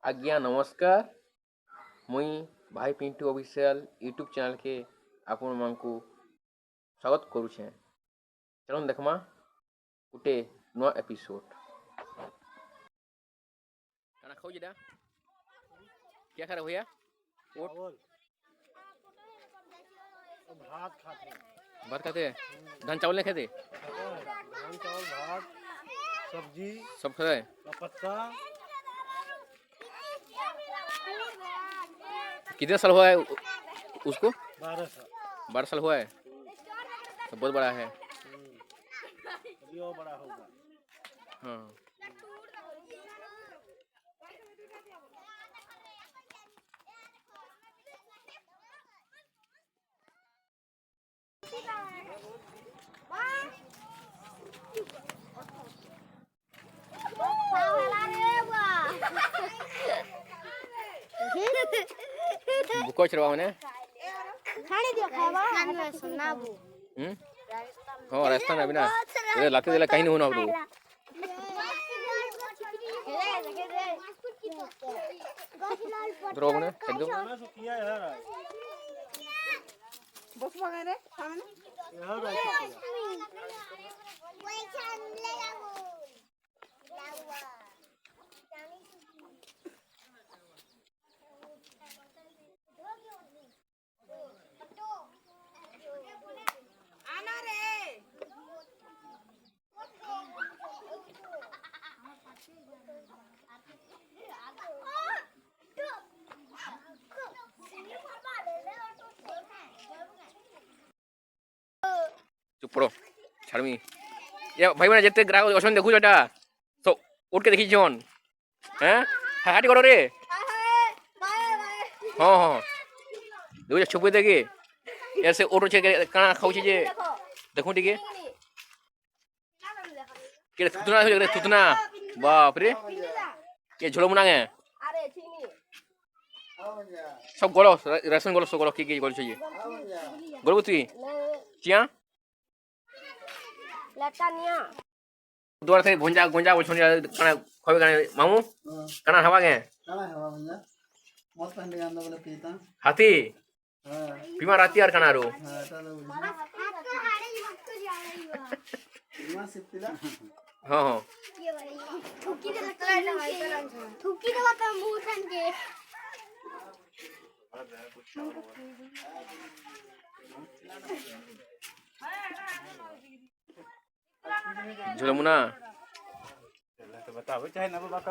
आज्ञा नमस्कार। मुई भाई पिंटू ऑफिशियल यूट्यूब चैनल के आपण मानकु स्वागत करुछे। चलो देखमा गुटे नुआ एपिसोड। खाना खाओ जेटा क्या खा रहे भैया? भात खाते भात खाते? धान चावल नहीं खाते? धान चावल भात सब्जी सब खाते? पत्ता। कितने साल हुआ है उसको? 12 साल। 12 साल हुआ है तो बहुत बड़ा है। अभी और बड़ा होगा। हाँ बुको चरवा मैंने खाने दियो खावा खाने सुनना बु हाँ राजस्थान अभी ना इधर लाते दिला कहीं नहीं होना अब तो रोग ने एकदम किया यार बस वगैरह सामने यार चुप पड़ो छाड़मी ये भाई मैंने जितने ग्राहक असन देखू जटा तो उठ के देखी जोन हैं हाटी करो रे हाँ हाँ देखो छुपे देखे ऐसे उठ छे काना खाऊ छे जे देखो ठीक है के तुतना हो रे तुतना बाप रे ये झोलो मुनागे सब गोलो रेशन गोलो सब गोलो की गोल चाहिए गोलो तुई चिया लटानिया द्वार से भुंजा गुंजा बोल छोड़ कना खबे कना मामू कना हवा के काला हवा भैया मत पहले आंदा बोले पीता हाथी हां बीमार राती यार कना रो हां चलो हाथ को हाड़े मत जा रही हो इमा सिप्तिला हां हां ये भाई थुकी दे लता मुंह ठन के झोलमुना तो बताओ चाहे ना बाका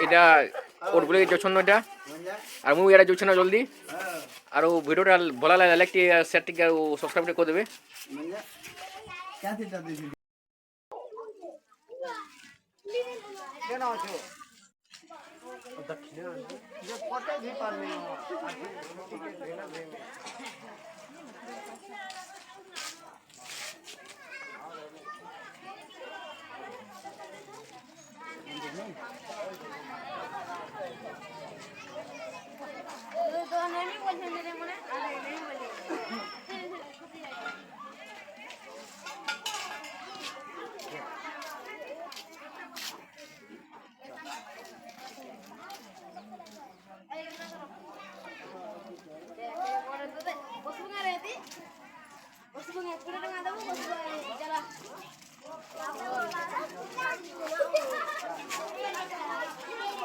এটা ওর বলে যোছন্ন এটা আর মুই এটা যোছন্ন জলদি আর ও ভিডিওটা ভালো লাগে লাইক শেয়ার টি আর সাবস্ক্রাইব করে দেবে मंजा क्या थी दादी जी केना छो दक्षिण ये पटे भी पर नहीं हो तो नहीं बोलते मेरे मने अरे नहीं बोले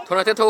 थोड़ा थे थो